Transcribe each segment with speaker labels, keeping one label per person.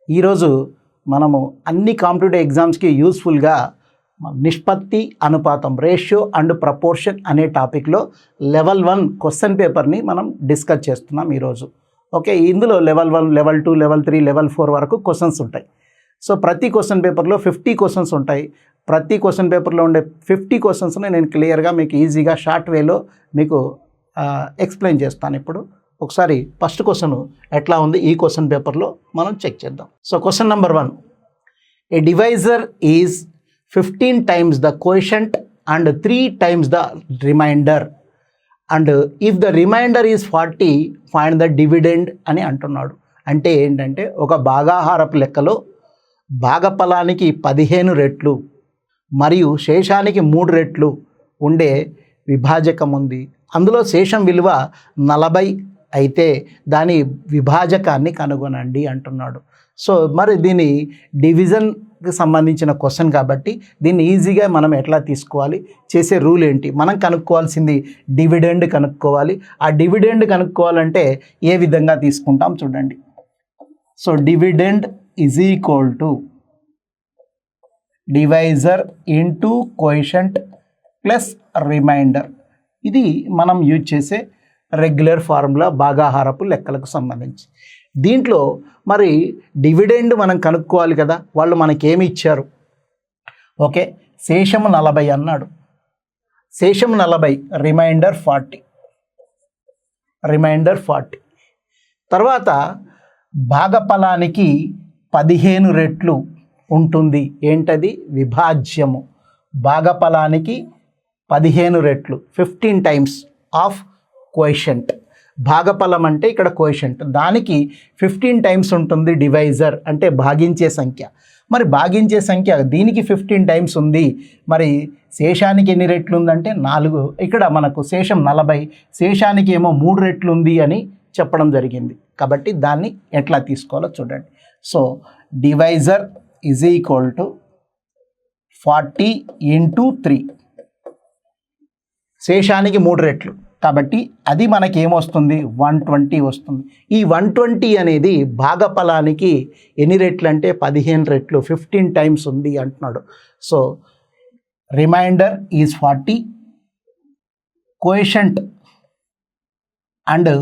Speaker 1: ఈరోజు మనము అన్ని కాంపిటేటివ్ ఎగ్జామ్స్కి యూస్ఫుల్గా నిష్పత్తి అనుపాతం రేషియో అండ్ ప్రపోర్షన్ అనే టాపిక్లో లెవెల్ 1 క్వశ్చన్ పేపర్ని మనం డిస్కస్ చేస్తున్నాం ఈరోజు. ఓకే, ఇందులో లెవెల్ 1, లెవెల్ 2, లెవెల్ 3, లెవెల్ 4 వరకు క్వశ్చన్స్ ఉంటాయి. సో ప్రతి క్వశ్చన్ పేపర్లో 50 క్వశ్చన్స్ ఉంటాయి. ప్రతి క్వశ్చన్ పేపర్లో ఉండే 50 క్వశ్చన్స్ని నేను క్లియర్గా మీకు ఈజీగా షార్ట్ వేలో మీకు ఎక్స్ప్లెయిన్ చేస్తాను. ఇప్పుడు ఒకసారి ఫస్ట్ క్వశ్చన్ ఎట్లా ఉంది ఈ క్వశ్చన్ పేపర్లో మనం చెక్ చేద్దాం. So question number 1, A divisor is 15 times the quotient and 3 times the remainder and if the remainder is 40 find the dividend అని అంటున్నాడు. అంటే ఏంటంటే ఒక భాగాహారపు లెక్కలో భాగఫలానికి 15 రెట్లు మరియు శేషానికి 3 రెట్లు ఉండే విభాజకం ఉంది. అందులో శేషం విలువ 40 అయితే దాని విభాజకాన్ని కనుగొనండి అంటున్నాడు. సో మరి దీని డివిజన్కి సంబంధించిన క్వశ్చన్ కాబట్టి దీన్ని ఈజీగా మనం ఎట్లా తీసుకోవాలి, చేసే రూల్ ఏంటి, మనం కనుక్కోవాల్సింది డివిడెండ్ కనుక్కోవాలి. ఆ డివిడెండ్ కనుక్కోవాలంటే ఏ విధంగా తీసుకుంటాం చూడండి. So dividend is equal to divisor into coefficient plus remainder. ఇది మనం యూజ్ చేసే రెగ్యులర్ ఫార్ములా భాగాహారపు లెక్కలకు సంబంధించి. దీంట్లో మరి డివిడెండ్ మనం కనుక్కోవాలి కదా, వాళ్ళు మనకేమి ఇచ్చారు. ఓకే, శేషము 40 అన్నాడు. శేషము 40, రిమైండర్ 40. తర్వాత భాగఫలానికి 15 రెట్లు ఉంటుంది. ఏంటది? విభాజ్యము. భాగఫలానికి 15 రెట్లు 15 times ఆఫ్ కోఎఫిషియంట్. భాగఫలం అంటే ఇక్కడ కోఎఫిషియంట్, దానికి 15 times ఉంటుంది డివైజర్ అంటే భాగించే సంఖ్య. మరి భాగించే సంఖ్య దీనికి 15 times ఉంది, మరి శేషానికి ఎన్ని రెట్లు ఉందంటే 4. ఇక్కడ మనకు శేషం 40, శేషానికి ఏమో 3 రెట్లు ఉంది అని చెప్పడం జరిగింది. కాబట్టి దాన్ని ఎట్లా తీసుకోవాలో చూడండి. So divisor is equal to 40 into 3, శేషానికి 3 రెట్లు కాబట్టి అది మనకి ఏమొస్తుంది? 120 వస్తుంది. ఈ 120 అనేది భాగఫలానికి ఎన్ని రెట్లు అంటే 15 రెట్లు, 15 times ఉంది అంటున్నాడు. So remainder is 40, coefficient and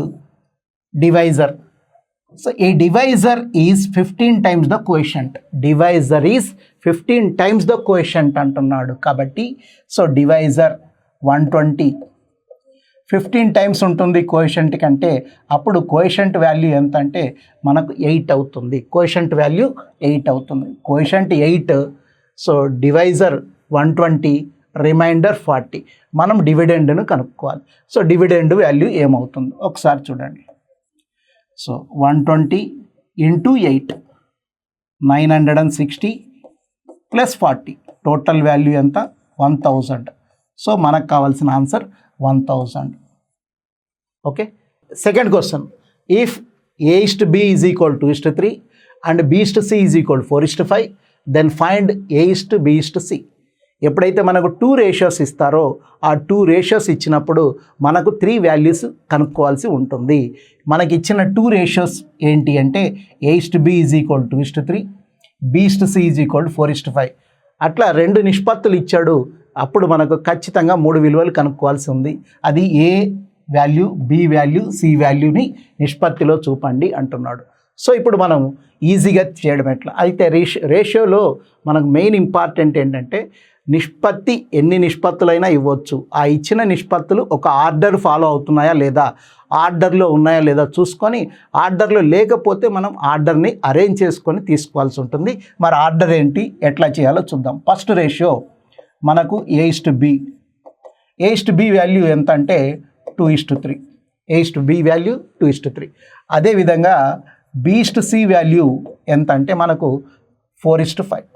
Speaker 1: divisor. So ఈ divisor is 15 times the coefficient. Divisor is 15 times the coefficient అంటున్నాడు. కాబట్టి సో డివైజర్ 120 15 times ఉంటుంది కోఎఫిషియంట్ కంటే, అప్పుడు కోఎఫిషియంట్ వాల్యూ ఎంత అంటే మనకు 8 అవుతుంది. కోఎఫిషియంట్ వాల్యూ 8 అవుతుంది. Coefficient 8, so divisor 120, remainder 40. మనం డివిడెండ్ను కనుక్కోవాలి. సో డివిడెండ్ వాల్యూ ఏమవుతుంది ఒకసారి చూడండి. So 120 into 8, 960 plus 40, total value ఎంత? 1000. సో మనకు కావాల్సిన answer 1000. Okay, second question, if A:B is equal 2:3 and B:C is equal 4:5 then find A:B:C. ఎప్పుడైతే మనకు 2 రేషియోస్ ఇస్తారో ఆ 2 రేషియోస్ ఇచ్చినప్పుడు మనకు 3 వాల్యూస్ కనుక్కోవాల్సి ఉంటుంది. మనకి ఇచ్చిన 2 రేషియోస్ ఏంటి అంటే A:B is equal 2:3, B:C is equal 4:5. అట్లా 2 నిష్పత్తులు ఇచ్చాడు. అప్పుడు మనకు ఖచ్చితంగా 3 విలువలు కనుక్కోవాల్సి ఉంది. అది ఏ వాల్యూ, బి వాల్యూ, సి వాల్యూని నిష్పత్తిలో చూపండి అంటున్నాడు. సో ఇప్పుడు మనం ఈజీగా చేయడం ఎట్లా అయితే, రేషియోలో మనకు మెయిన్ ఇంపార్టెంట్ ఏంటంటే నిష్పత్తి ఎన్ని నిష్పత్తులైనా ఇవ్వచ్చు. ఆ ఇచ్చిన నిష్పత్తులు ఒక ఆర్డర్ ఫాలో అవుతున్నాయా లేదా, ఆర్డర్లో ఉన్నాయా లేదా చూసుకొని, ఆర్డర్లో లేకపోతే మనం ఆర్డర్ని అరేంజ్ చేసుకొని తీసుకోవాల్సి ఉంటుంది. మరి ఆర్డర్ ఏంటి, ఎట్లా చేయాలో చూద్దాం. ఫస్ట్ రేషియో మనకు A:B. A:B వాల్యూ ఎంత అంటే 2:3. A:B value 2:3. అదేవిధంగా B:C వాల్యూ ఎంత అంటే మనకు 4:5.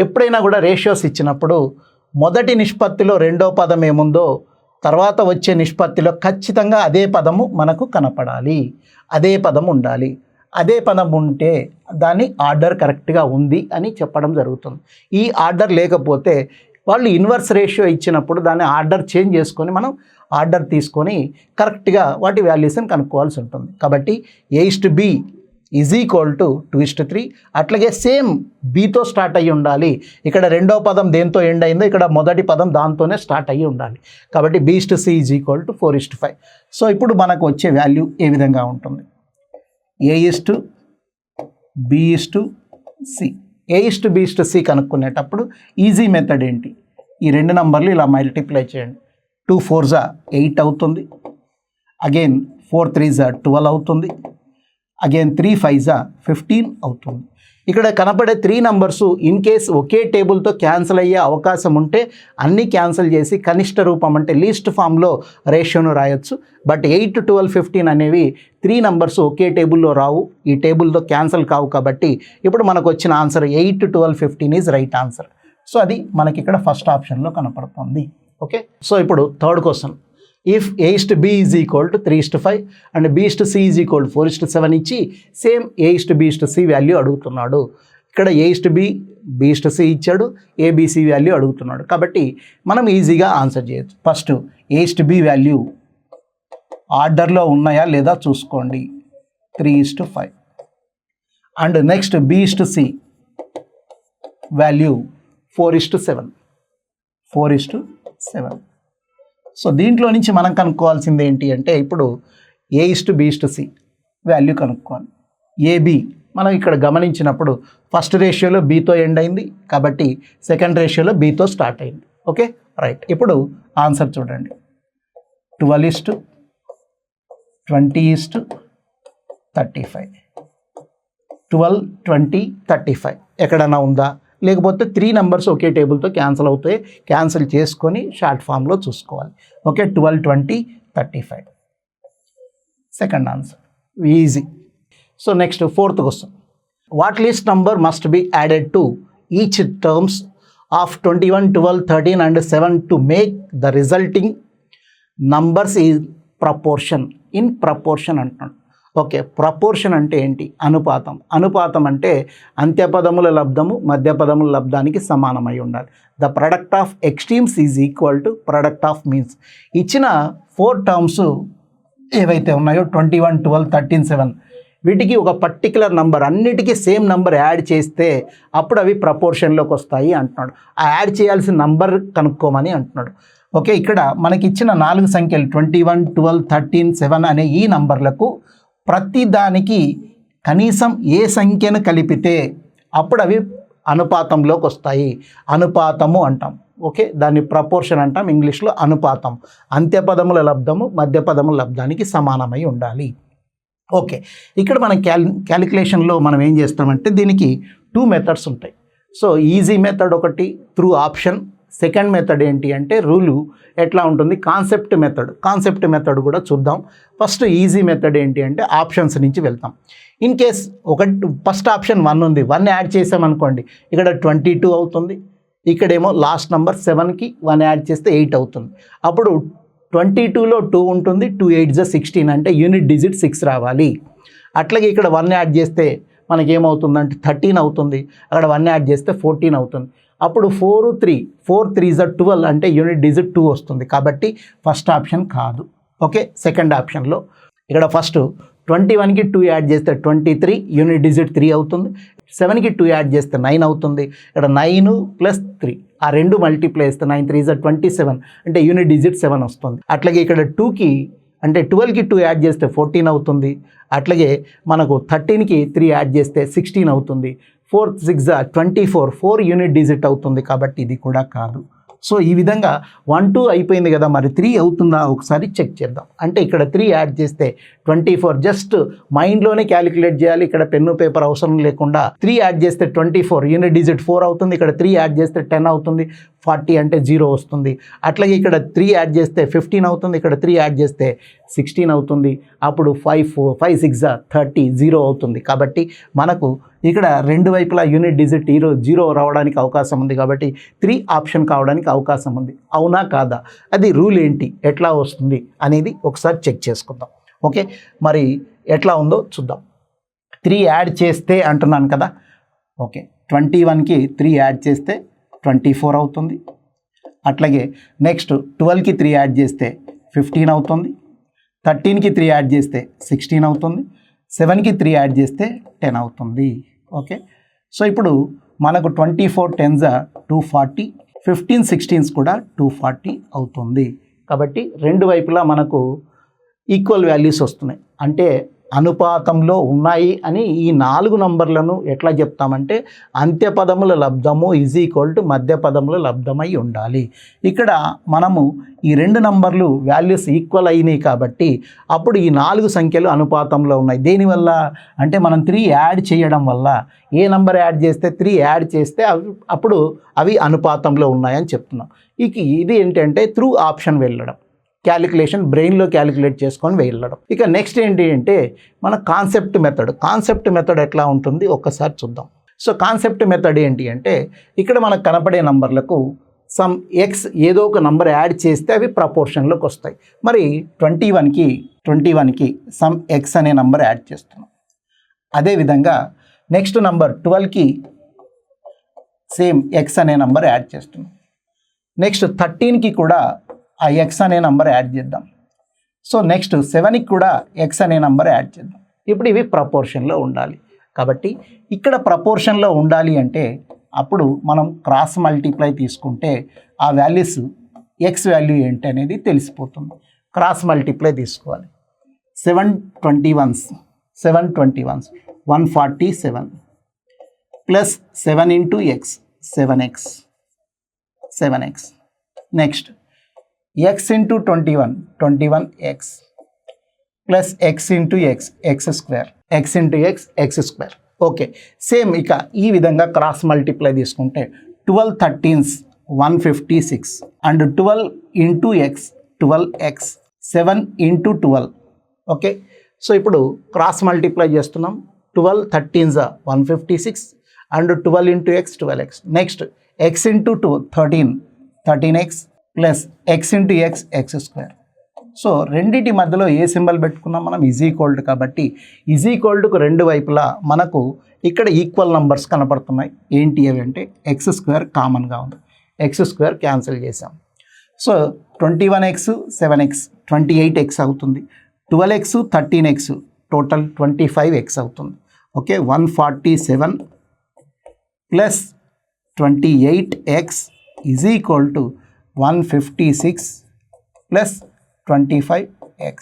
Speaker 1: ఎప్పుడైనా కూడా రేషియోస్ ఇచ్చినప్పుడు మొదటి నిష్పత్తిలో రెండో పదం ఏముందో తర్వాత వచ్చే నిష్పత్తిలో ఖచ్చితంగా అదే పదము మనకు కనపడాలి, అదే పదం ఉండాలి. అదే పదం ఉంటే దాని ఆర్డర్ కరెక్ట్గా ఉంది అని చెప్పడం జరుగుతుంది. ఈ ఆర్డర్ లేకపోతే వాళ్ళు ఇన్వర్స్ రేషియో ఇచ్చినప్పుడు దాన్ని ఆర్డర్ చేంజ్ చేసుకొని మనం ఆర్డర్ తీసుకొని కరెక్ట్గా వాటి వాల్యూస్ని కనుక్కోవాల్సి ఉంటుంది. కాబట్టి A:B ఈజ్ ఈక్వల్ టు 2:3. అట్లాగే సేమ్ బీతో స్టార్ట్ అయ్యి ఉండాలి. ఇక్కడ రెండో పదం దేంతో ఎండ్ అయిందో ఇక్కడ మొదటి పదం దాంతోనే స్టార్ట్ అయ్యి ఉండాలి. కాబట్టి B/C is equal to 4:5. So ఇప్పుడు మనకు వచ్చే వాల్యూ ఏ విధంగా ఉంటుంది? A/B/C. A/B/C కనుక్కునేటప్పుడు ఈజీ మెథడ్ ఏంటి? ఈ రెండు నంబర్లు ఇలా మల్టిప్లై చేయండి. 2 4s 8 అవుతుంది. అగైన్ 4 3s 12 అవుతుంది. అగైన్ 3 5s 15 అవుతుంది. ఇక్కడ కనపడే 3 నంబర్స్ ఇన్ కేస్ ఒకే టేబుల్తో క్యాన్సిల్ అయ్యే అవకాశం ఉంటే అన్నీ క్యాన్సిల్ చేసి కనిష్ట రూపం అంటే లీస్ట్ ఫామ్లో రేషియోను రాయొచ్చు. బట్ 8 12 15 అనేవి 3 నంబర్స్ ఒకే టేబుల్లో రావు, ఈ టేబుల్తో క్యాన్సిల్ కావు. కాబట్టి ఇప్పుడు మనకు వచ్చిన answer 8 12 15 is right answer. So అది మనకి ఇక్కడ ఫస్ట్ ఆప్షన్లో కనపడుతుంది. ఓకే, సో ఇప్పుడు third question. If A/B is equal to 3:5 and B/C is equal to 4:7 ఇచ్చి సేమ్ A/B/C వాల్యూ అడుగుతున్నాడు. ఇక్కడ A/B B/C ఇచ్చాడు, ABC వాల్యూ అడుగుతున్నాడు. కాబట్టి మనం ఈజీగా ఆన్సర్ చేయొచ్చు. ఫస్ట్ A/B వాల్యూ ఆర్డర్లో ఉన్నాయా లేదా చూసుకోండి, 3:5. And next B/C value 4:7. So దీంట్లో నుంచి మనం కనుక్కోవాల్సింది ఏంటి అంటే ఇప్పుడు A/B/C వాల్యూ కనుక్కోవాలి. AB మనం ఇక్కడ గమనించినప్పుడు ఫస్ట్ రేషియోలో Bతో ఎండ్ అయింది, కాబట్టి సెకండ్ రేషియోలో Bతో స్టార్ట్ అయింది. Okay, right. ఇప్పుడు ఆన్సర్ చూడండి, 12:20:35. 12 20 35 ఎక్కడన్నా ఉందా? లేకపోతే 3 నంబర్స్ ఒకే టేబుల్తో క్యాన్సిల్ అవుతాయి, క్యాన్సిల్ చేసుకొని షార్ట్ ఫామ్లో చూసుకోవాలి. Okay, 12 20 35 second answer, easy. So next fourth question. What least number must be added to each terms of 21 12 13 and 7 to make the resulting numbers is proportion. In proportion అంటున్నాడు. Okay, proportion అంటే ఏంటి? అనుపాతం. అనుపాతం అంటే అంత్యపదముల లబ్ధము మధ్యపదముల లబ్ధానికి సమానమై ఉండాలి. The product of extremes is equal to product of means. ఇచ్చిన 4 terms ఏవైతే ఉన్నాయో 21 12 13 7 వీటికి ఒక పర్టికులర్ నంబర్, అన్నిటికీ సేమ్ నంబర్ యాడ్ చేస్తే అప్పుడు అవి ప్రపోర్షన్లోకి వస్తాయి అంటున్నాడు. ఆ యాడ్ చేయాల్సిన నంబర్ కనుక్కోమని అంటున్నాడు. ఓకే, ఇక్కడ మనకిచ్చిన 4 సంఖ్యలు 21 12 13 7 అనే ఈ నంబర్లకు ప్రతి దానికి కనీసం ఏ సంఖ్యను కలిపితే అప్పుడు అవి అనుపాతంలోకి వస్తాయి. అనుపాతము అంటాం. ఓకే, దాన్ని ప్రపోర్షన్ అంటాం, ఇంగ్లీష్లో అనుపాతం. అంత్యపదముల లబ్ధము మధ్యపదముల లబ్ధానికి సమానమై ఉండాలి. ఓకే, ఇక్కడ మన క్యాలిక్యులేషన్లో మనం ఏం చేస్తామంటే దీనికి 2 మెథడ్స్ ఉంటాయి. సో ఈజీ మెథడ్ ఒకటి, త్రూ ఆప్షన్. సెకండ్ మెథడ్ ఏంటి అంటే రూలు ఎట్లా ఉంటుంది, కాన్సెప్ట్ మెథడ్ కూడా చూద్దాం. ఫస్ట్ ఈజీ మెథడ్ ఏంటి అంటే ఆప్షన్స్ నుంచి వెళ్తాం. ఇన్ కేస్ ఫస్ట్ ఆప్షన్ 1 ఉంది, 1 యాడ్ చేసామనుకోండి, ఇక్కడ 22 అవుతుంది. ఇక్కడేమో లాస్ట్ నెంబర్ 7కి 1 యాడ్ చేస్తే 8 అవుతుంది. అప్పుడు 22లో 2 ఉంటుంది, 2 8s 16 అంటే యూనిట్ డిజిట్ 6 రావాలి. అట్లాగే ఇక్కడ 1 యాడ్ చేస్తే మనకేమవుతుందంటే 13 అవుతుంది. అక్కడ 1 యాడ్ చేస్తే 14 అవుతుంది. అప్పుడు 4 3s 12 అంటే యూనిట్ డిజిట్ 2 వస్తుంది. కాబట్టి ఫస్ట్ ఆప్షన్ కాదు. ఓకే, సెకండ్ ఆప్షన్లో ఇక్కడ ఫస్ట్ 21కి 2 యాడ్ చేస్తే 23 యూనిట్ డిజిట్ 3 అవుతుంది. 7కి 2 యాడ్ చేస్తే 9 అవుతుంది. ఇక్కడ 9 + 3 ఆ 2 మల్టిప్లై చేస్తే 9 3s 27 అంటే యూనిట్ డిజిట్ 7 వస్తుంది. అట్లాగే ఇక్కడ 2కి అంటే 12కి 2 యాడ్ చేస్తే 14 అవుతుంది. అట్లాగే మనకు 13కి 3 యాడ్ చేస్తే 16 అవుతుంది. 4 6 24 4 యూనిట్ డిజిట్ అవుతుంది. కాబట్టి ఇది కూడా కాదు. సో ఈ విధంగా 1 2 అయిపోయింది కదా, మరి 3 అవుతుందా ఒకసారి చెక్ చేద్దాం. అంటే ఇక్కడ 3 యాడ్ చేస్తే 24, జస్ట్ మైండ్లోనే క్యాలిక్యులేట్ చేయాలి, ఇక్కడ పెన్ను పేపర్ అవసరం లేకుండా. 3 యాడ్ చేస్తే 24 యూనిట్ డిజిట్ 4 అవుతుంది. ఇక్కడ 3 యాడ్ చేస్తే 10 అవుతుంది. 40 అంటే 0 వస్తుంది. అట్లాగే ఇక్కడ 3 యాడ్ చేస్తే 15 అవుతుంది. ఇక్కడ 3 యాడ్ చేస్తే 16 అవుతుంది. అప్పుడు 5 6 30 0 అవుతుంది. కాబట్టి మనకు ఇక్కడ రెండు వైపులా యూనిట్ డిజిట్ 0 రావడానికి అవకాశం ఉంది. కాబట్టి 3 ఆప్షన్ కావడానికి అవకాశం ఉంది. అవునా కాదా? అది రూల్ ఏంటి, ఎట్లా వస్తుంది అనేది ఒకసారి చెక్ చేసుకుందాం. ఓకే, మరి ఎట్లా ఉందో చూద్దాం. 3 యాడ్ చేస్తే అంటున్నాను కదా. ఓకే, 21కి 3 యాడ్ చేస్తే 24 అవుతుంది. అట్లాగే నెక్స్ట్ 12కి 3 యాడ్ చేస్తే 15 అవుతుంది. 13కి 3 యాడ్ చేస్తే 16 అవుతుంది. 7కి 3 యాడ్ చేస్తే 10 అవుతుంది. ఓకే, సో ఇప్పుడు మనకు 24 10s 240, 15 16s కూడా 240 అవుతుంది. కాబట్టి రెండు వైపులా మనకు ఈక్వల్ వాల్యూస్ వస్తున్నాయి. అంటే అనుపాతంలో ఉన్నాయి అని ఈ 4 నంబర్లను ఎట్లా చెప్తామంటే అంత్యపదముల లబ్ధము ఈజ్ ఈక్వల్ టు మధ్య పదముల లబ్ధమై ఉండాలి. ఇక్కడ మనము ఈ 2 నంబర్లు వాల్యూస్ ఈక్వల్ అయినాయి కాబట్టి అప్పుడు ఈ 4 సంఖ్యలు అనుపాతంలో ఉన్నాయి. దేనివల్ల అంటే మనం 3 యాడ్ చేయడం వల్ల, ఏ నంబర్ యాడ్ చేస్తే 3 యాడ్ చేస్తే అప్పుడు అవి అనుపాతంలో ఉన్నాయని చెప్తున్నాం. ఇది ఏంటంటే త్రూ ఆప్షన్ వెళ్ళడం, క్యాలిక్యులేషన్ బ్రెయిన్లో క్యాలిక్యులేట్ చేసుకొని వెళ్ళడం. ఇక నెక్స్ట్ ఏంటి అంటే మన కాన్సెప్ట్ మెథడ్ ఎట్లా ఉంటుంది ఒక్కసారి చూద్దాం. సో కాన్సెప్ట్ మెథడ్ ఏంటి అంటే ఇక్కడ మనకు కనపడే నంబర్లకు సమ్ ఎక్స్ ఏదో ఒక నంబర్ యాడ్ చేస్తే అవి ప్రపోర్షన్లోకి వస్తాయి. మరి 21కి సమ్ ఎక్స్ అనే నంబర్ యాడ్ చేస్తున్నాం. అదేవిధంగా నెక్స్ట్ నంబర్ 12కి సేమ్ ఎక్స్ అనే నంబర్ యాడ్ చేస్తున్నాం. నెక్స్ట్ 13కి కూడా ఆ ఎక్స్ అనే నంబర్ యాడ్ చేద్దాం. సో నెక్స్ట్ 7కి కూడా ఎక్స్ అనే నంబర్ యాడ్ చేద్దాం. ఇప్పుడు ఇవి ప్రపోర్షన్లో ఉండాలి. కాబట్టి ఇక్కడ ప్రపోర్షన్లో ఉండాలి అంటే అప్పుడు మనం క్రాస్ మల్టిప్లై తీసుకుంటే ఆ వాల్యూస్ ఎక్స్ వాల్యూ ఏంటి అనేది తెలిసిపోతుంది. క్రాస్ మల్టిప్లై తీసుకోవాలి. 721s 147 plus 7 into X 7x. Next x into 21x plus x into x square, x into x square. Okay, same ఇక ఈ విధంగా క్రాస్ మల్టిప్లై తీసుకుంటే 12 13s 156 and 12 into X 12x 7 into 12. Okay, so ఇప్పుడు cross multiply చేస్తున్నాం. 12 13s 156 and 12 into X 12x. Next x into 13x plus x into x square. So రెండింటి మధ్యలో ఏ symbol పెట్టుకున్నాం మనం? Is equal to. కాబట్టి is equal టుకు రెండు వైపులా మనకు ఇక్కడ ఈక్వల్ నంబర్స్ కనపడుతున్నాయి. ఏంటి అవి అంటే ఎక్స్ స్క్వేర్ కామన్గా ఉంది, ఎక్స్ స్క్వేర్ క్యాన్సిల్ చేసాం. సో 21x 7x 28x అవుతుంది. 12x 13x టోటల్ 25x అవుతుంది. Okay, 147 plus 28x is equal to 156 plus 25x.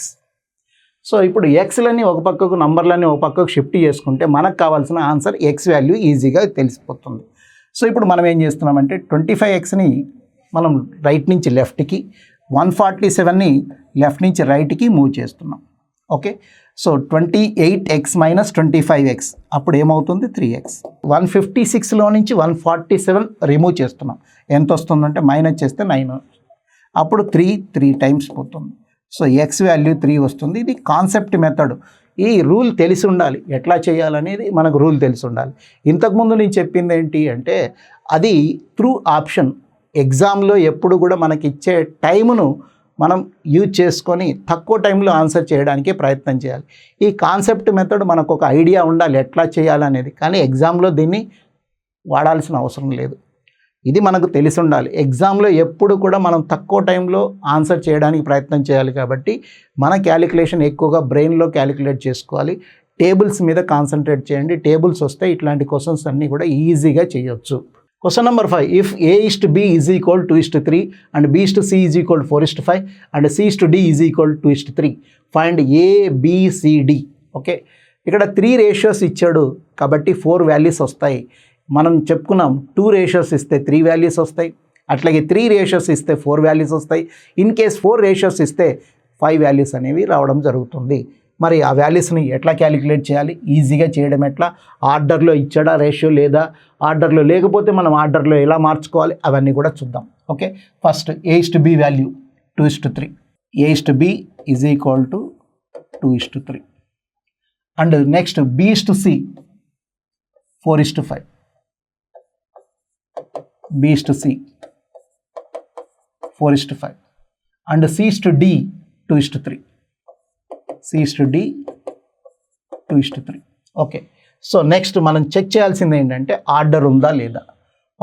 Speaker 1: So ఇప్పుడు ఎక్స్లని ఒక పక్కకు నంబర్లని ఒక పక్కకు షిఫ్ట్ చేసుకుంటే మనకు కావాల్సిన ఆన్సర్ ఎక్స్ వాల్యూ ఈజీగా తెలిసిపోతుంది. సో ఇప్పుడు మనం ఏం చేస్తున్నామంటే 25xని మనం రైట్ నుంచి లెఫ్ట్కి, 147ని లెఫ్ట్ నుంచి రైట్కి మూవ్ చేస్తున్నాం. Okay, so 28x minus 25x అప్పుడు ఏమవుతుంది? 3x. 156లో నుంచి 147 రిమూవ్ చేస్తున్నాం. ఎంత వస్తుందంటే మైనస్ చేస్తే 9, అప్పుడు 3 టైమ్స్ పోతుంది. సో ఎక్స్ వాల్యూ 3 వస్తుంది. ఇది కాన్సెప్ట్ మెథడ్. ఈ రూల్ తెలిసి ఉండాలి, ఎట్లా చేయాలనేది మనకు రూల్ తెలిసి ఉండాలి. ఇంతకుముందు నేను చెప్పింది ఏంటి అంటే అది త్రూ ఆప్షన్. ఎగ్జామ్లో ఎప్పుడు కూడా మనకి ఇచ్చే టైమును మనం యూజ్ చేసుకొని తక్కువ టైంలో ఆన్సర్ చేయడానికే ప్రయత్నం చేయాలి. ఈ కాన్సెప్ట్ మెథడ్ మనకు ఒక ఐడియా ఉండాలి ఎట్లా చేయాలనేది, కానీ ఎగ్జామ్లో దీన్ని వాడాల్సిన అవసరం లేదు. ఇది మనకు తెలిసి ఉండాలి. ఎగ్జామ్లో ఎప్పుడు కూడా మనం తక్కువ టైంలో ఆన్సర్ చేయడానికి ప్రయత్నం చేయాలి. కాబట్టి మన క్యాలిక్యులేషన్ ఎక్కువగా బ్రెయిన్లో క్యాలిక్యులేట్ చేసుకోవాలి. టేబుల్స్ మీద కాన్సన్ట్రేట్ చేయండి. టేబుల్స్ వస్తే ఇట్లాంటి క్వశ్చన్స్ అన్నీ కూడా ఈజీగా చేయొచ్చు. Question number 5. If A:B is equal 2:3 and B:C is equal 4:5 and C:D is equal 2:3 find ABCD. Okay, ఇక్కడ 3 రేషియోస్ ఇచ్చాడు కాబట్టి 4 వాల్యూస్ వస్తాయి. మనం చెప్పుకున్నాం 2 రేషియోస్ ఇస్తే 3 వాల్యూస్ వస్తాయి, అట్లాగే 3 రేషియోస్ ఇస్తే 4 వాల్యూస్ వస్తాయి. ఇన్ కేస్ 4 రేషియోస్ ఇస్తే 5 వాల్యూస్ అనేవి రావడం జరుగుతుంది. మరి ఆ వాల్యూస్ని ఎట్లా క్యాలిక్యులేట్ చేయాలి? ఈజీగా చేయడం ఎట్లా? ఆర్డర్లో ఇచ్చాడా రేషియో లేదా, ఆర్డర్లో లేకపోతే మనం ఆర్డర్లో ఎలా మార్చుకోవాలి అవన్నీ కూడా చూద్దాం. Okay, first A:B value 2:3. A:B is equal to 2:3 and next B:C 4:5. B:C 4:5 and C:D 2:3. C:D 2:3. Okay, so next మనం చెక్ చేయాల్సింది ఏంటంటే ఆర్డర్ ఉందా లేదా.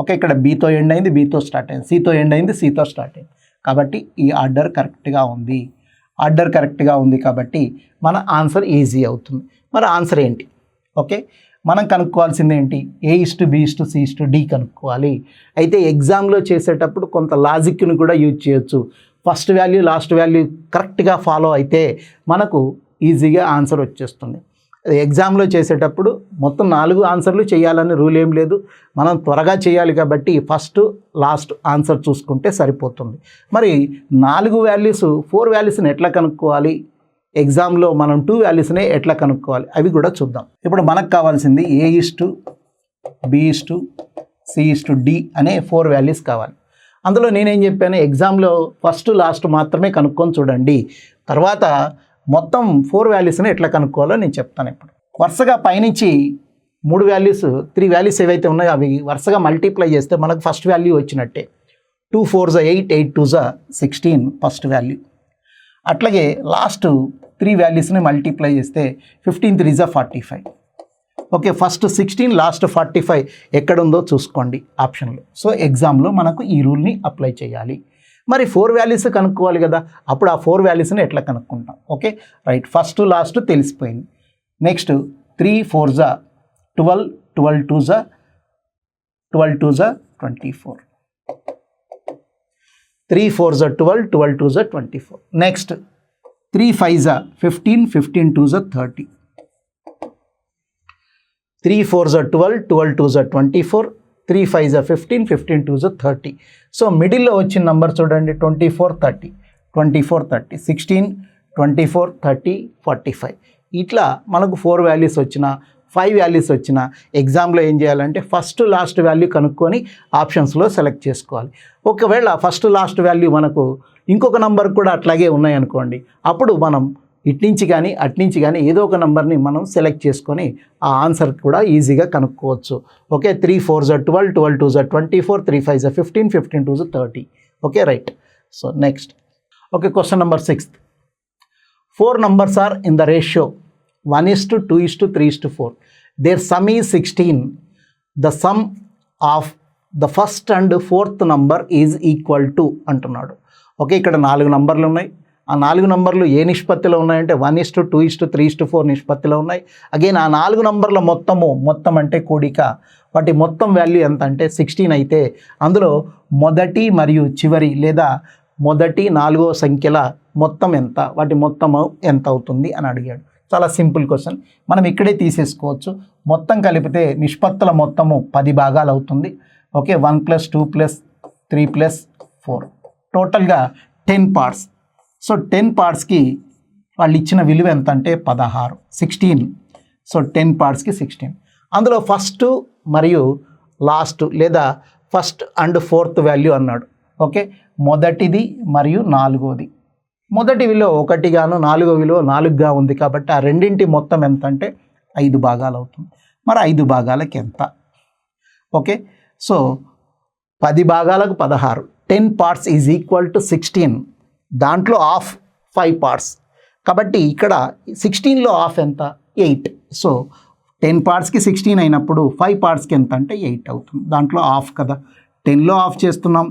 Speaker 1: ఓకే, ఇక్కడ Bతో ఎండ్ అయింది, Bతో స్టార్ట్ అయింది, Cతో ఎండ్ అయింది, Cతో స్టార్ట్ అయింది. కాబట్టి ఈ ఆర్డర్ కరెక్ట్గా ఉంది. ఆర్డర్ కరెక్ట్గా ఉంది కాబట్టి మన ఆన్సర్ ఈజీ అవుతుంది. మరి ఆన్సర్ ఏంటి? ఓకే, మనం కనుక్కోవాల్సింది ఏంటి? A:B:C:D కనుక్కోవాలి. అయితే ఎగ్జామ్లో చేసేటప్పుడు కొంత లాజిక్ని కూడా యూజ్ చేయొచ్చు. ఫస్ట్ వాల్యూ లాస్ట్ వాల్యూ కరెక్ట్గా ఫాలో అయితే మనకు ఈజీగా ఆన్సర్ వచ్చేస్తుంది. ఎగ్జామ్లో చేసేటప్పుడు మొత్తం 4 ఆన్సర్లు చేయాలని రూల్ ఏం లేదు. మనం త్వరగా చేయాలి కాబట్టి ఫస్ట్ లాస్ట్ ఆన్సర్ చూసుకుంటే సరిపోతుంది. మరి 4 వాల్యూస్ 4 వాల్యూస్ని ఎట్లా కనుక్కోవాలి? ఎగ్జామ్లో మనం 2 వాల్యూస్నే ఎట్లా కనుక్కోవాలి అవి కూడా చూద్దాం. ఇప్పుడు మనకు కావాల్సింది A:B:C:D అనే 4 వాల్యూస్ కావాలి. అందులో నేనేం చెప్పాను, ఎగ్జామ్లో ఫస్ట్ లాస్ట్ మాత్రమే కనుక్కొని చూడండి, తర్వాత మొత్తం 4 వాల్యూస్ని ఎట్లా కనుక్కోవాలో నేను చెప్తాను. ఇప్పుడు వరుసగా పైనుంచి 3 వాల్యూస్ 3 వాల్యూస్ ఏవైతే ఉన్నాయో అవి వరుసగా మల్టిప్లై చేస్తే మనకు ఫస్ట్ వాల్యూ వచ్చినట్టే. 2 4 8, 8 2 16 ఫస్ట్ వాల్యూ. అట్లాగే లాస్ట్ 3 వాల్యూస్ని మల్టిప్లై చేస్తే 15 3 45. ఓకే, ఫస్ట్ 16 లాస్ట్ 45 ఎక్కడుందో చూసుకోండి ఆప్షన్లో. సో ఎగ్జామ్లో మనకు ఈ రూల్ని అప్లై చేయాలి. మరి 4 వాల్యూస్ కనుక్కోవాలి కదా, అప్పుడు ఆ 4 వాల్యూస్ని ఎట్లా కనుక్కుంటాం? ఓకే రైట్, ఫస్ట్ లాస్ట్ తెలిసిపోయింది. నెక్స్ట్ 3 4 12, 12 2 12 2 24. 3 4 12, 12 2 24. నెక్స్ట్ 3 5 15, 15 2 30. 3 4 12, 12 2 24. 3 5 15, 15 2 30. సో మిడిల్లో వచ్చిన నెంబర్ చూడండి, 24 30, 24 30, 16 24 30 45. ఇట్లా మనకు 4 వాల్యూస్ వచ్చిన 5 వాల్యూస్ వచ్చిన ఎగ్జామ్లో ఏం చేయాలంటే ఫస్ట్ లాస్ట్ వాల్యూ కనుక్కొని ఆప్షన్స్లో సెలెక్ట్ చేసుకోవాలి. ఒకవేళ ఫస్ట్ లాస్ట్ వాల్యూ మనకు ఇంకొక నంబర్ కూడా అట్లాగే ఉన్నాయనుకోండి, అప్పుడు మనం ఇట్నుంచి కానీ అట్నుంచి కానీ ఏదో ఒక నెంబర్ని మనం సెలెక్ట్ చేసుకొని ఆ ఆన్సర్ కూడా ఈజీగా కనుక్కోవచ్చు. Okay, 3 4 12, 12 2 24, 3 5 15, 15 2 30. Okay right. So next, okay, question number 6. 4 numbers are in the ratio 1:2:3:4. Their sum is 16. The sum of the first and fourth number is equal to అంటున్నాడు. ఓకే, ఇక్కడ 4 నంబర్లు ఉన్నాయి. ఆ 4 నంబర్లు ఏ నిష్పత్తిలో ఉన్నాయంటే 1:2:3:4 నిష్పత్తిలో ఉన్నాయి. అగైన్ ఆ 4 నంబర్ల మొత్తం అంటే కూడిక, వాటి మొత్తం వాల్యూ ఎంత అంటే 16 అయితే అందులో మొదటి మరియు చివరి లేదా మొదటి 4వ సంఖ్యల మొత్తం ఎంత, వాటి మొత్తము ఎంత అవుతుంది అని అడిగాడు. చాలా సింపుల్ క్వశ్చన్, మనం ఇక్కడే తీసేసుకోవచ్చు. మొత్తం కలిపితే నిష్పత్తుల మొత్తము 10 భాగాలు అవుతుంది. ఓకే, 1 + 2 + 3 + 4 టోటల్గా 10 పార్ట్స్. సో 10 పార్ట్స్కి వాళ్ళు ఇచ్చిన విలువ ఎంత అంటే 16, 16. సో 10 పార్ట్స్కి 16. అందులో ఫస్ట్ మరియు లాస్ట్ లేదా ఫస్ట్ అండ్ ఫోర్త్ వాల్యూ అన్నాడు. ఓకే, మొదటిది మరియు 4వది. మొదటి విలువ 1 గాను 4వ విలువ 4గా ఉంది కాబట్టి ఆ రెండింటి మొత్తం ఎంత అంటే 5 భాగాలు అవుతుంది. మరి 5 భాగాలకు ఎంత? ఓకే, సో 10 భాగాలకు 16, 10 parts ఈజ్ ఈక్వల్ టు 16. దాంట్లో హాఫ్ 5 parts కాబట్టి ఇక్కడ 16లో హాఫ్ ఎంత? 8. సో 10 partsకి 16 అయినప్పుడు 5 partsకి ఎంత అంటే 8 అవుతుంది. దాంట్లో హాఫ్ కదా, 10లో హాఫ్ చేస్తున్నాం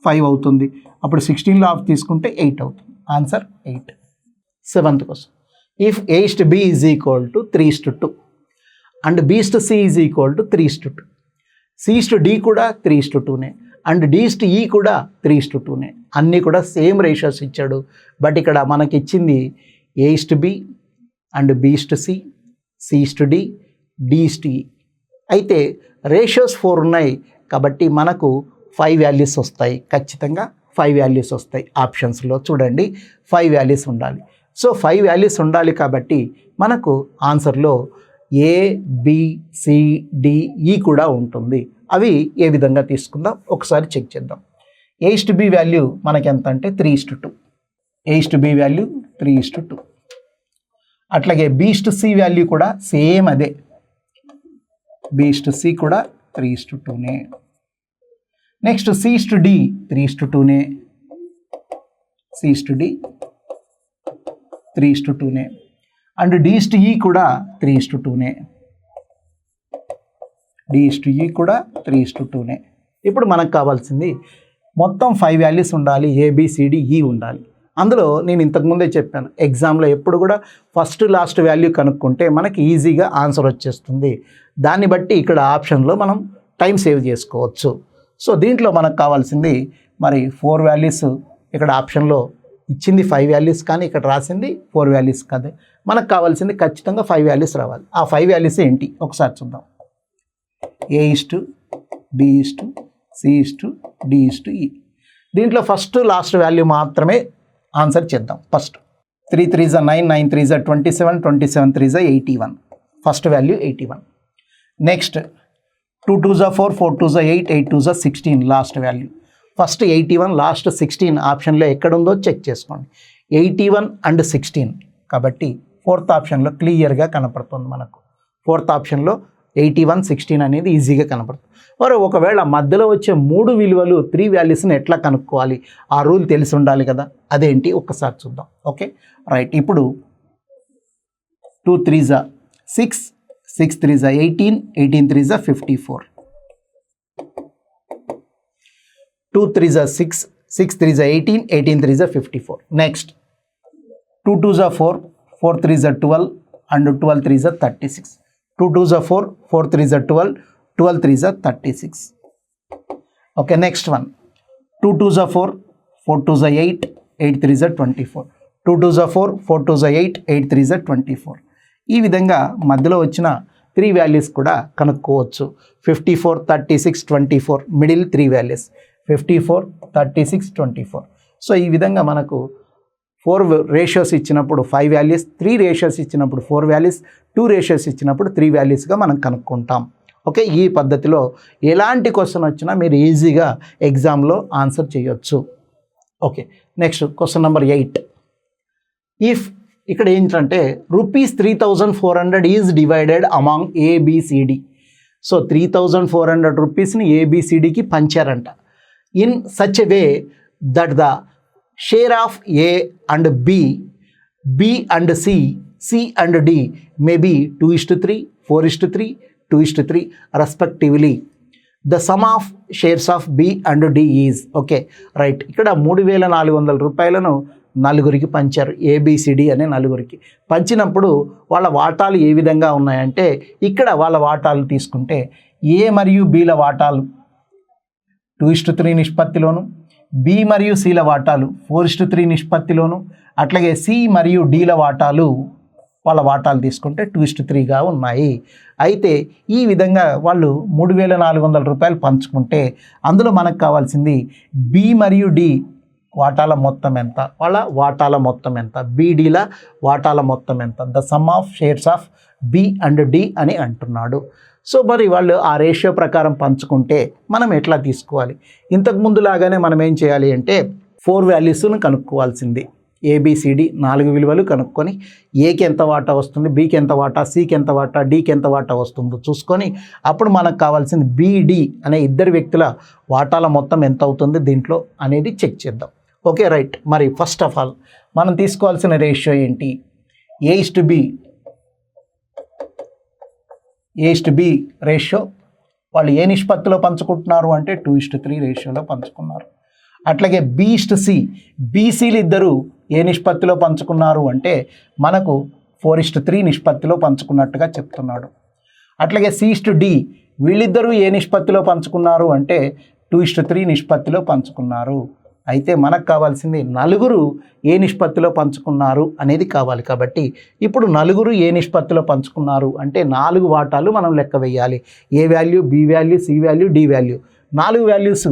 Speaker 1: 5 అవుతుంది, అప్పుడు 16లో హాఫ్ తీసుకుంటే 8 అవుతుంది. Answer 8. 7th question. If A:B is equal to 3:2 and B:C is equal to 3:2, C:D కూడా 3:2నే అండ్ D:E కూడా 3:2నే. అన్నీ కూడా సేమ్ రేషియోస్ ఇచ్చాడు. బట్ ఇక్కడ మనకి ఇచ్చింది A:B and B:C, C:D, D:E. అయితే రేషియోస్ 4 ఉన్నాయి కాబట్టి మనకు 5 వాల్యూస్ వస్తాయి. ఖచ్చితంగా 5 వాల్యూస్ వస్తాయి. ఆప్షన్స్లో చూడండి 5 వాల్యూస్ ఉండాలి. సో 5 వాల్యూస్ ఉండాలి కాబట్టి మనకు ఆన్సర్లో A:B:C:D:E కూడా ఉంటుంది. అవి ఏ విధంగా తీసుకుందాం ఒకసారి చెక్ చేద్దాం. A:B వాల్యూ మనకి ఎంత అంటే 3:2. A:B value 3:2. అట్లాగే B:C వాల్యూ కూడా సేమ్ అదే, B:C కూడా 3:2నే. Next C:D 3:2నే, C:D 3:2నే and D:E కూడా 3:2నే, D:E కూడా 3:2నే. ఇప్పుడు మనకు కావాల్సింది మొత్తం 5 వాల్యూస్ ఉండాలి, ABCDE ఉండాలి. అందులో నేను ఇంతకుముందే చెప్పాను, ఎగ్జామ్లో ఎప్పుడు కూడా ఫస్ట్ లాస్ట్ వాల్యూ కనుక్కుంటే మనకి ఈజీగా ఆన్సర్ వచ్చేస్తుంది. దాన్ని బట్టి ఇక్కడ ఆప్షన్లో మనం టైం సేవ్ చేసుకోవచ్చు. సో దీంట్లో మనకు కావాల్సింది మరి 4 వాల్యూస్, ఇక్కడ ఆప్షన్లో ఇచ్చింది 5 వాల్యూస్, కానీ ఇక్కడ రాసింది 4 వాల్యూస్ కదా. మనకు కావాల్సింది ఖచ్చితంగా 5 వాల్యూస్ రావాలి. ఆ 5 వాల్యూస్ ఏంటి ఒకసారి చూద్దాం. A:B:C:D:E. దీంట్లో ఫస్ట్ లాస్ట్ వాల్యూ మాత్రమే ఆన్సర్ చేద్దాం. First 3 3s 9, 9 3s 27, 27 3s 81. First value 81. Next 2 2s 4, 4 2s 8, 8 2s 16 last value. First 81, last 16 ఆప్షన్లో ఎక్కడుందో చెక్ చేసుకోండి. 81 and 16 కాబట్టి ఫోర్త్ ఆప్షన్లో క్లియర్గా కనపడుతుంది మనకు. ఫోర్త్ ఆప్షన్లో 81, 16 అనేది ఈజీగా కనపడుతుంది. మరి ఒకవేళ మధ్యలో వచ్చే 3 విలువలు 3 వాల్యూస్ని ఎట్లా కనుక్కోవాలి, ఆ రూల్ తెలిసి ఉండాలి కదా. అదేంటి ఒక్కసారి చూద్దాం. Okay right. ఇప్పుడు 2 3s 6, 6 3s 18, 18 3s 54. 2 3s 6, 6 3s 18, 18 3s 54. Next 2 2s 4, 4 3s 12 and 12 3s 36. 2 2s 4, 4 3s 12, 12 3s 36. Okay next one 2 2s 4, 4 2s 8, 8 3s 24. 2 2s 4, 4 2s 8, 8 3s 24. ఈ విధంగా మధ్యలో వచ్చిన 3 వాల్యూస్ కూడా కనుక్కోవచ్చు. 54, 36, 24 మిడిల్ 3 వాల్యూస్ 54, 36, 24. సో ఈ విధంగా మనకు 4 రేషియోస్ ఇచ్చినప్పుడు 5 వాల్యూస్, 3 రేషియోస్ ఇచ్చినప్పుడు 4 వాల్యూస్, 2 రేషియోస్ ఇచ్చినప్పుడు 3 వాల్యూస్గా మనం కనుక్కుంటాం. ఓకే, ఈ పద్ధతిలో ఎలాంటి క్వశ్చన్ వచ్చినా మీరు ఈజీగా ఎగ్జామ్లో ఆన్సర్ చేయొచ్చు. Okay next question number 8. If ఇక్కడ ఏంటంటే ₹3,400 is divided among ABCD. So 3,400 రూపీస్ని ABCDకి పంచారంట. In such a way that the share of A and B, B and C, C and D may be 2:3, 4:3, 2:3 respectively. The sum of shares of B and D is. Okay right. ఇక్కడ 3,400 రూపాయలను నలుగురికి పంచారు. ABCD అనే నలుగురికి పంచినప్పుడు వాళ్ళ వాటాలు ఏ విధంగా ఉన్నాయంటే, ఇక్కడ వాళ్ళ వాటాలు తీసుకుంటే A మరియు Bల వాటాలు 2:3 నిష్పత్తిలోను, B మరియు Cల వాటాలు 4:3 నిష్పత్తిలోను, అట్లాగే C మరియు Dల వాటాలు వాళ్ళ వాటాలు తీసుకుంటే 2:3గా ఉన్నాయి. అయితే ఈ విధంగా వాళ్ళు 3,400 రూపాయలు పంచుకుంటే అందులో మనకు కావాల్సింది B మరియు D వాటాల మొత్తం ఎంత, వాళ్ళ వాటాల మొత్తం ఎంత, BDల వాటాల మొత్తం ఎంత, the sum of shares of B and D అని అంటున్నాడు. సో మరి వాళ్ళు ఆ రేషియో ప్రకారం పంచుకుంటే మనం ఎట్లా తీసుకోవాలి? ఇంతకుముందు లాగానే మనం ఏం చేయాలి అంటే 4 వాల్యూస్ను కనుక్కోవాల్సింది. ABCD 4 విలువలు కనుక్కొని ఏకి ఎంత వాటా వస్తుంది, బీకి ఎంత వాటా, సికి ఎంత వాటా, డీకి ఎంత వాటా వస్తుందో చూసుకొని అప్పుడు మనకు కావాల్సింది BD అనే 2 వ్యక్తుల వాటాల మొత్తం ఎంత అవుతుంది దీంట్లో అనేది చెక్ చేద్దాం. Okay right. మరి ఫస్ట్ ఆఫ్ ఆల్ మనం తీసుకోవాల్సిన రేషియో ఏంటి? A:B ratio. వాళ్ళు ఏ నిష్పత్తిలో పంచుకుంటున్నారు అంటే 2:3 రేషియోలో పంచుకున్నారు. అట్లాగే B:C, BCలు ఇద్దరు ఏ నిష్పత్తిలో పంచుకున్నారు అంటే మనకు 4:3 నిష్పత్తిలో పంచుకున్నట్టుగా చెప్తున్నాడు. అట్లాగే C:D వీళ్ళిద్దరూ ఏ నిష్పత్తిలో పంచుకున్నారు అంటే 2:3 నిష్పత్తిలో పంచుకున్నారు. అయితే మనకు కావాల్సింది నలుగురు ఏ నిష్పత్తిలో పంచుకున్నారు అనేది కావాలి. కాబట్టి ఇప్పుడు నలుగురు ఏ నిష్పత్తిలో పంచుకున్నారు అంటే 4 వాటాలు మనం లెక్క వేయాలి. A value, B value, C value, D value. 4 values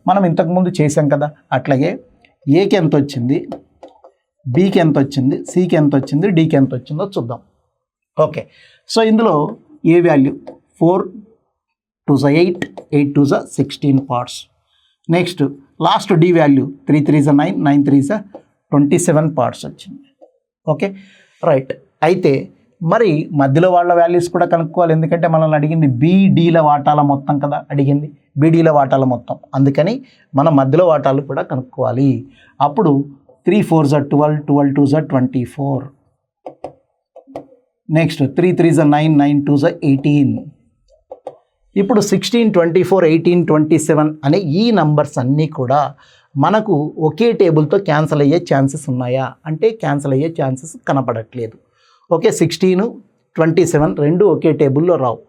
Speaker 1: మనం ఇంతకుముందు చేసాం కదా. అట్లాగే ఏకి ఎంత వచ్చింది, బీకి ఎంత వచ్చింది, సికి ఎంత వచ్చింది, డీకి ఎంత వచ్చిందో చూద్దాం. ఓకే సో ఇందులో A value 4 2s 8, 8 2s 16 parts. Next last D value 3 3s 9, 9 3s 27 parts వచ్చింది. Okay right. అయితే మరి మధ్యలో వాళ్ళ వాల్యూస్ కూడా కనుక్కోవాలి. ఎందుకంటే మనల్ని అడిగింది BDల వాటాల మొత్తం కదా అడిగింది, BDల వాటాల మొత్తం. అందుకని మనం మధ్యలో వాటాలు కూడా కనుక్కోవాలి. అప్పుడు 3 4s 12, 12 2s 24. Next 3 3s 9, 9 2s 18. ఇప్పుడు 16, 24, 18, 27 అనే ఈ నంబర్స్ అన్నీ కూడా మనకు ఒకే టేబుల్తో క్యాన్సిల్ అయ్యే ఛాన్సెస్ ఉన్నాయా అంటే క్యాన్సిల్ అయ్యే ఛాన్సెస్ కనపడట్లేదు. ఓకే, 16, 27 రెండు ఒకే టేబుల్లో రావు.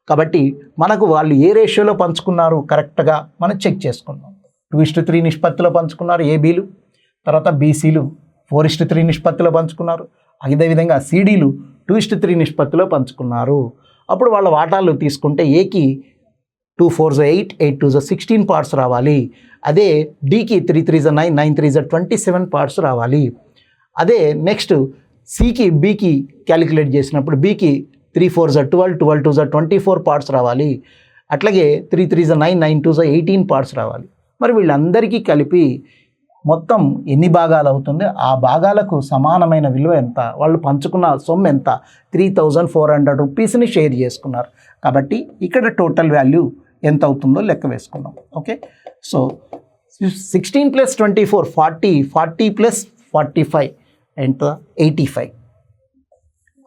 Speaker 1: కాబట్టి మనకు వాళ్ళు ఏ రేషియోలో పంచుకున్నారు కరెక్ట్గా మనం చెక్ చేసుకున్నాం. 2:3 నిష్పత్తిలో పంచుకున్నారు ఏబీలు, తర్వాత బీసీలు 4:3 నిష్పత్తిలో పంచుకున్నారు, అదేవిధంగా సీడీలు 2:3 నిష్పత్తిలో పంచుకున్నారు. అప్పుడు వాళ్ళ వాటాలు తీసుకుంటే ఏకి 2 4 8, 8 2 16 పార్ట్స్ రావాలి. అదే డీకి 3 3 9, 9 3 27 పార్ట్స్ రావాలి. అదే నెక్స్ట్ సికి బీకి క్యాలిక్యులేట్ చేసినప్పుడు బీకి 3 4 12, 12 2 24 పార్ట్స్ రావాలి. అట్లాగే 3 3 9, 9 2 18 పార్ట్స్ రావాలి. మరి వీళ్ళందరికీ కలిపి మొత్తం ఎన్ని భాగాలు అవుతుంది, ఆ భాగాలకు సమానమైన విలువ ఎంత, వాళ్ళు పంచుకున్న సొమ్ము ఎంత, 3400 రూపీస్ని షేర్ చేసుకున్నారు. కాబట్టి ఇక్కడ టోటల్ వాల్యూ ఎంత అవుతుందో లెక్క వేసుకుందాం. ఓకే, సో 16 + 24 40, 40 + 45 ఎంత 85.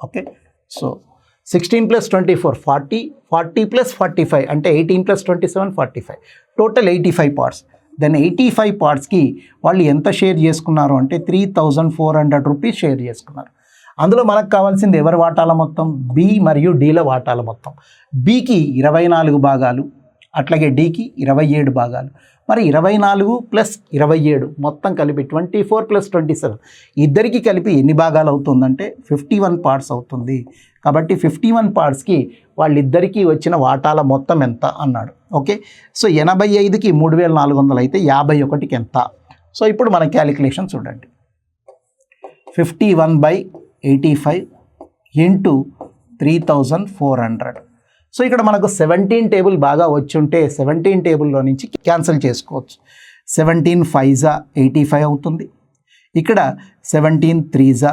Speaker 1: ఓకే, సో 16 + 24 40, 40 + 45 అంటే 18 + 27 45, టోటల్ 85 పార్ట్స్. దెన్ 85 పార్ట్స్కి వాళ్ళు ఎంత షేర్ చేసుకున్నారు అంటే 3400 రూపీస్ షేర్ చేసుకున్నారు. అందులో మనకు కావాల్సింది ఎవరి వాటాల మొత్తం, బి మరియు డీల వాటాల మొత్తం. బికి 24 భాగాలు, అట్లాగే డీకి 27 భాగాలు. మరి 24 + 27 మొత్తం కలిపి 24 + 27 ఇద్దరికి కలిపి ఎన్ని భాగాలు అవుతుందంటే 51 పార్ట్స్ అవుతుంది. కాబట్టి 51 పార్ట్స్కి వాళ్ళిద్దరికీ వచ్చిన వాటాల మొత్తం ఎంత అన్నాడు. ఓకే, సో 85కి 3400 అయితే 51కి ఎంత. సో ఇప్పుడు మన క్యాలిక్యులేషన్ చూడండి. 51/85 × 3400. సో ఇక్కడ మనకు 17 టేబుల్ బాగా వచ్చి ఉంటే 17 టేబుల్లో నుంచి క్యాన్సిల్ చేసుకోవచ్చు. 17 5 85 అవుతుంది. ఇక్కడ 17 3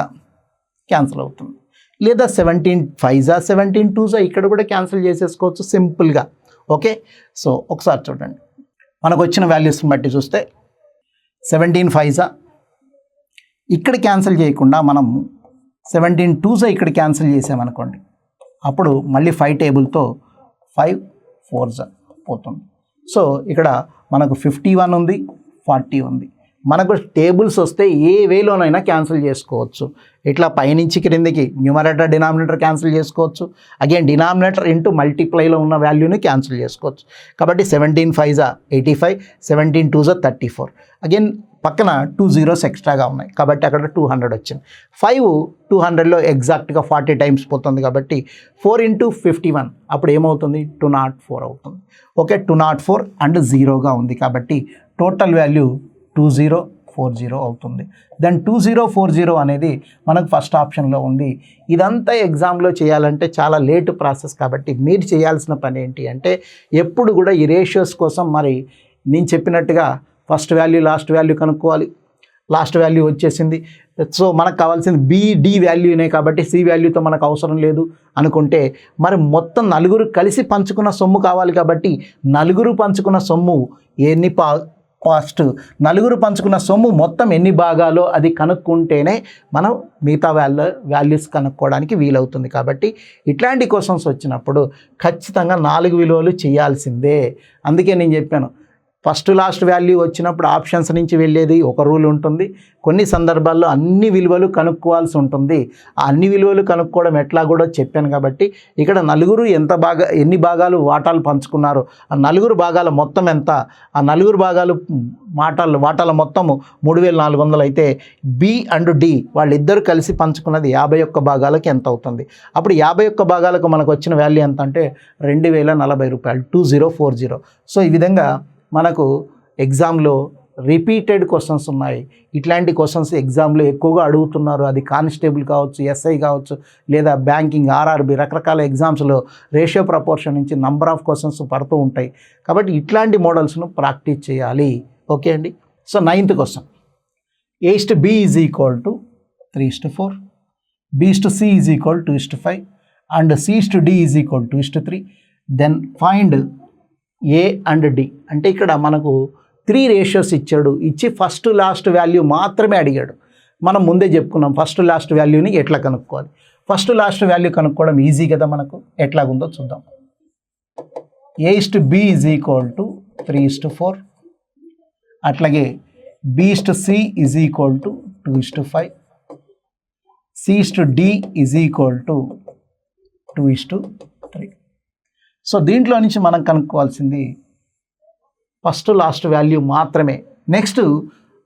Speaker 1: క్యాన్సిల్ అవుతుంది. లేదా 17 5 17 2 ఇక్కడ కూడా క్యాన్సిల్ చేసేసుకోవచ్చు సింపుల్గా. ఓకే, సో ఒకసారి చూడండి, మనకు వచ్చిన వాల్యూస్ని బట్టి చూస్తే 17 5 ఇక్కడ క్యాన్సిల్ చేయకుండా మనం 17 2 ఇక్కడ క్యాన్సిల్ చేసామనుకోండి, అప్పుడు మళ్ళీ 5 టేబుల్తో 5 4 పోతుంది. సో ఇక్కడ మనకు 51 ఉంది, 40 ఉంది. మనకు టేబుల్స్ వస్తే ఏ వేలోనైనా క్యాన్సిల్ చేసుకోవచ్చు. ఇట్లా పైనుంచి క్రిందికి న్యూమరేటర్ డినామినేటర్ క్యాన్సిల్ చేసుకోవచ్చు. అగైన్ డినామినేటర్ ఇంటూ మల్టిప్లైలో ఉన్న వాల్యూని క్యాన్సిల్ చేసుకోవచ్చు. కాబట్టి 17 5 85, 17 2 34. అగైన్ పక్కన 2 zeros ఎక్స్ట్రాగా ఉన్నాయి కాబట్టి అక్కడ 200 వచ్చింది. 5 200లో ఎగ్జాక్ట్గా 40 టైమ్స్ పోతుంది కాబట్టి 4 × 51 అప్పుడు ఏమవుతుంది 204 అవుతుంది. ఓకే, 204 అండ్ 0గా ఉంది కాబట్టి టోటల్ వాల్యూ 2040 అవుతుంది. దెన్ 2040 అనేది మనకు ఫస్ట్ ఆప్షన్లో ఉంది. ఇదంతా ఎగ్జామ్లో చేయాలంటే చాలా లేట్ ప్రాసెస్ కాబట్టి మీరు చేయాల్సిన పని ఏంటి అంటే ఎప్పుడు కూడా ఈ రేషియోస్ కోసం మరి నేను చెప్పినట్టుగా ఫస్ట్ వాల్యూ లాస్ట్ వాల్యూ కనుక్కోవాలి. లాస్ట్ వాల్యూ వచ్చేసింది, సో మనకు కావాల్సింది డి వాల్యూనే కాబట్టి సి వాల్యూతో మనకు అవసరం లేదు అనుకుంటే మరి మొత్తం నలుగురు కలిసి పంచుకున్న సొమ్ము కావాలి. కాబట్టి నలుగురు పంచుకున్న సొమ్ము ఎన్ని ఫస్ట్ నలుగురు పంచుకున్న సొమ్ము మొత్తం ఎన్ని భాగాలో అది కనుక్కుంటేనే మనం మిగతా వాల్యూస్ కనుక్కోవడానికి వీలవుతుంది. కాబట్టి ఇట్లాంటి క్వశ్చన్స్ వచ్చినప్పుడు ఖచ్చితంగా 4 విలువలు చేయాల్సిందే. అందుకే నేను చెప్పాను ఫస్ట్ లాస్ట్ వాల్యూ వచ్చినప్పుడు ఆప్షన్స్ నుంచి వెళ్ళేది ఒక రూల్ ఉంటుంది. కొన్ని సందర్భాల్లో అన్ని విలువలు కనుక్కోవాల్సి ఉంటుంది. ఆ అన్ని విలువలు కనుక్కోవడం ఎట్లా కూడా చెప్పాను. కాబట్టి ఇక్కడ నలుగురు ఎన్ని భాగాలు వాటాలు పంచుకున్నారు, ఆ నలుగురు భాగాల మొత్తం ఎంత, ఆ నలుగురు భాగాలు వాటాల మొత్తము 3400 అయితే బి అండ్ డి వాళ్ళిద్దరు కలిసి పంచుకున్నది 51 భాగాలకి ఎంత అవుతుంది. అప్పుడు 51 భాగాలకు మనకు వచ్చిన వాల్యూ ఎంత అంటే 2040 రూపాయలు, 2040. సో ఈ విధంగా మనకు ఎగ్జామ్లో రిపీటెడ్ క్వశ్చన్స్ ఉన్నాయి. ఇట్లాంటి క్వశ్చన్స్ ఎగ్జామ్లో ఎక్కువగా అడుగుతున్నారు. అది కానిస్టేబుల్ కావచ్చు, ఎస్ఐ కావచ్చు, లేదా బ్యాంకింగ్, ఆర్ఆర్బి రకరకాల ఎగ్జామ్స్లో రేషియో ప్రపోర్షన్ నుంచి నంబర్ ఆఫ్ క్వశ్చన్స్ పడుతూ ఉంటాయి. కాబట్టి ఇట్లాంటి మోడల్స్ను ప్రాక్టీస్ చేయాలి. ఓకే అండి. So 9th question, A/B = 3:4, B/C = 2:5 and C/D = 2:3. Then find A and D. అంటే ఇక్కడ మనకు 3 రేషియోస్ ఇచ్చి ఫస్ట్ లాస్ట్ వాల్యూ మాత్రమే అడిగాడు. మనం ముందే చెప్పుకున్నాం ఫస్ట్ లాస్ట్ వాల్యూని ఎట్లా కనుక్కోవాలి. ఫస్ట్ లాస్ట్ వాల్యూ కనుక్కోవడం ఈజీ కదా. మనకు ఎట్లాగుందో చూద్దాం. A/B = 3:4, అట్లాగే B/C is equal to 2:5, C/D is equal to 2:3. So దీంట్లో నుంచి మనం కనుక్కోవాల్సింది ఫస్ట్ లాస్ట్ వాల్యూ మాత్రమే. నెక్స్ట్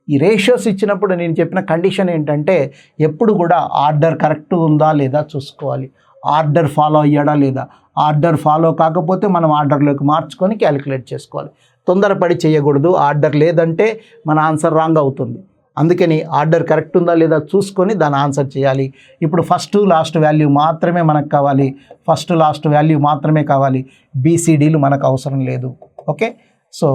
Speaker 1: ఈ రేషియోస్ ఇచ్చినప్పుడు నేను చెప్పిన కండిషన్ ఏంటంటే ఎప్పుడు కూడా ఆర్డర్ కరెక్ట్ ఉందా లేదా చూసుకోవాలి, ఆర్డర్ ఫాలో అయ్యాడా లేదా. ఆర్డర్ ఫాలో కాకపోతే మనం ఆర్డర్లోకి మార్చుకొని క్యాలిక్యులేట్ చేసుకోవాలి. తొందరపడి చేయకూడదు, ఆర్డర్ లేదంటే మన ఆన్సర్ రాంగ్ అవుతుంది. అందుకని ఆర్డర్ కరెక్ట్ ఉందా లేదా చూసుకొని దాని ఆన్సర్ చేయాలి. ఇప్పుడు ఫస్ట్ లాస్ట్ వాల్యూ మాత్రమే మనకు కావాలి, ఫస్ట్ లాస్ట్ వాల్యూ మాత్రమే కావాలి. BCDలు మనకు అవసరం లేదు. ఓకే, సో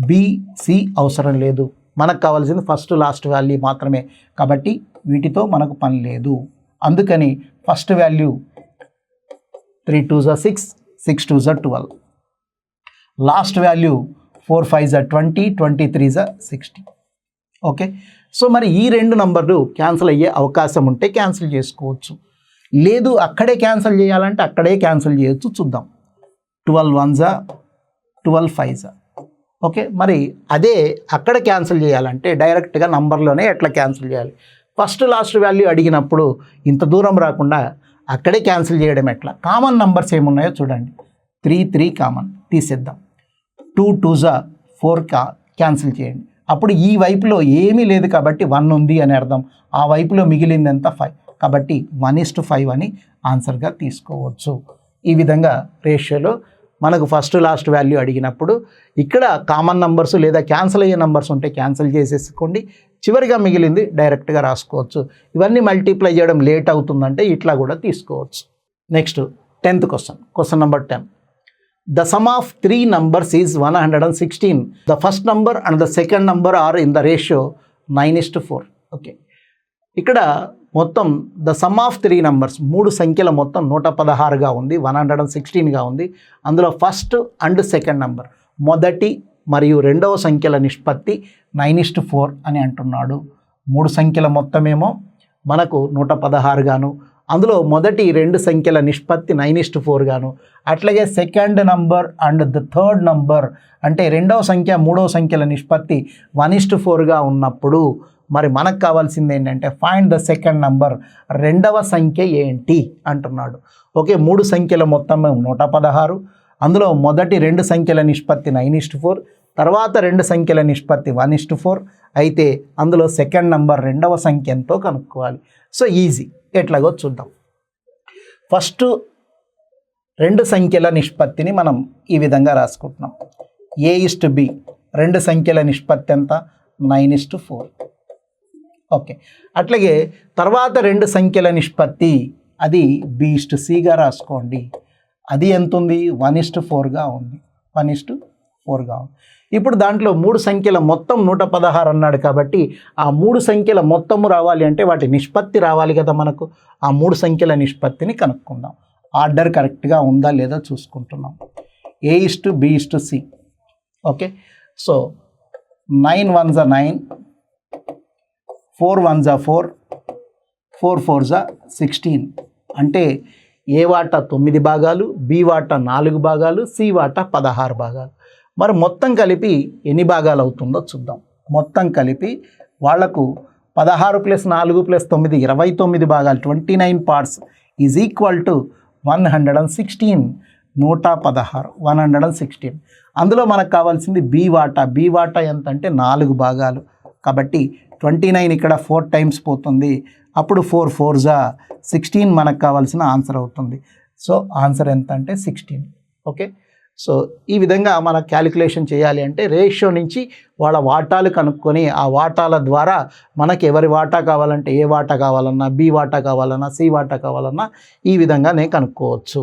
Speaker 1: BC అవసరం లేదు, మనకు కావాల్సింది ఫస్ట్ లాస్ట్ వాల్యూ మాత్రమే. కాబట్టి వీటితో మనకు పని లేదు. అందుకని first value 3 2s are 6, 6 2s are 12. Last value 4 5s are 20, 23s are 60. Okay, so మరి ఈ రెండు నంబర్లు క్యాన్సిల్ అయ్యే అవకాశం ఉంటే క్యాన్సిల్ చేసుకోవచ్చు, లేదు అక్కడే క్యాన్సిల్ చేయాలంటే అక్కడే క్యాన్సిల్ చేయొచ్చు. చూద్దాం. 12 1s are 12 5s are. Okay, మరి అదే అక్కడ క్యాన్సిల్ చేయాలంటే డైరెక్ట్గా నంబర్లోనే ఎట్లా క్యాన్సిల్ చేయాలి. ఫస్ట్ లాస్ట్ వాల్యూ అడిగినప్పుడు ఇంత దూరం రాకుండా అక్కడే క్యాన్సిల్ చేయడం ఎట్లా. కామన్ నంబర్స్ ఏమున్నాయో చూడండి. 3 3 కామన్ తీసేద్దాం. 2 2s are 4 క్యాన్సిల్ చేయండి. అప్పుడు ఈ వైపులో ఏమీ లేదు కాబట్టి 1 ఉంది అని అర్థం, ఆ వైపులో మిగిలింది ఎంత 5, కాబట్టి 1:5 అని ఆన్సర్గా తీసుకోవచ్చు. ఈ విధంగా రేషియోలో మనకు ఫస్ట్ లాస్ట్ వాల్యూ అడిగినప్పుడు ఇక్కడ కామన్ నంబర్స్ లేదా క్యాన్సిల్ అయ్యే నంబర్స్ ఉంటే క్యాన్సిల్ చేసేసుకోండి, చివరిగా మిగిలింది డైరెక్ట్గా రాసుకోవచ్చు. ఇవన్నీ మల్టిప్లై చేయడం లేట్ అవుతుందంటే ఇట్లా కూడా తీసుకోవచ్చు. Next 10th question number 10. The sum of 3 numbers is 116. The first number and the second number are in the ratio 9:4. Okay, ఇక్కడ మొత్తం ద సమ్ ఆఫ్ 3 నంబర్స్ 3 సంఖ్యల మొత్తం 116గా ఉంది, 116గా ఉంది. అందులో ఫస్ట్ అండ్ సెకండ్ నంబర్ మొదటి మరియు రెండవ సంఖ్యల నిష్పత్తి 9:4 అని అంటున్నాడు. 3 సంఖ్యల మొత్తమేమో మనకు 116 గాను, అందులో మొదటి 2 సంఖ్యల నిష్పత్తి 9:4 గాను, అట్లాగే second number and the third number అంటే రెండవ సంఖ్య మూడవ సంఖ్యల నిష్పత్తి 1:4గా ఉన్నప్పుడు మరి మనకు కావాల్సింది ఏంటంటే ఫైండ్ ద సెకండ్ నంబర్, రెండవ సంఖ్య ఏంటి అంటున్నాడు. ఓకే, 3 సంఖ్యల మొత్తం 116, అందులో మొదటి 2 సంఖ్యల నిష్పత్తి 9:4, తర్వాత 2 సంఖ్యల నిష్పత్తి 1:4 అయితే అందులో సెకండ్ నంబర్ రెండవ సంఖ్య ఎంతో కనుక్కోవాలి. సో ఈజీ, ఎట్లాగో చూద్దాం. ఫస్ట్ 2 సంఖ్యల నిష్పత్తిని మనం ఈ విధంగా రాసుకుంటున్నాం. A/B 2 సంఖ్యల నిష్పత్తి ఎంత 9:4. ఓకే, అట్లాగే తర్వాత 2 సంఖ్యల నిష్పత్తి అది B/Cగా రాసుకోండి. అది ఎంత ఉంది 1:4గా ఉంది, 1:4గా ఉంది. ఇప్పుడు దాంట్లో 3 సంఖ్యల మొత్తం 116 అన్నాడు కాబట్టి ఆ 3 సంఖ్యల మొత్తము రావాలి అంటే వాటి నిష్పత్తి రావాలి కదా మనకు. ఆ 3 సంఖ్యల నిష్పత్తిని కనుక్కుందాం. ఆర్డర్ కరెక్ట్గా ఉందా లేదా చూసుకుంటున్నాం. A/B/C. Okay, so 9 1s are 9, 4 1s are 4, 4 4s are 16. అంటే ఏ వాటా 9 భాగాలు, బి వాటా 4 భాగాలు, సి వాటా 16 భాగాలు. మరి మొత్తం కలిపి ఎన్ని భాగాలు అవుతుందో చూద్దాం. మొత్తం కలిపి వాళ్లకు 16 + 4 + 9 29 భాగాలు, 29 parts ఈజ్ ఈక్వల్ టు 116. 116 116. అందులో మనకు కావాల్సింది బి వాటా. బి వాటా ఎంత అంటే 4 భాగాలు కాబట్టి 29 ఇక్కడ 4 times పోతుంది, అప్పుడు 4 4s are 16 మనకు కావాల్సిన ఆన్సర్ అవుతుంది. సో ఆన్సర్ ఎంత అంటే 16. ఓకే, సో ఈ విధంగా మన క్యాలిక్యులేషన్ చేయాలి అంటే రేషియో నుంచి వాళ్ళ వాటాలు కనుక్కొని ఆ వాటాల ద్వారా మనకి ఎవరి వాటా కావాలంటే ఏ వాటా కావాలన్నా, బి వాటా కావాలన్నా, సి వాటా కావాలన్నా ఈ విధంగానే కనుక్కోవచ్చు.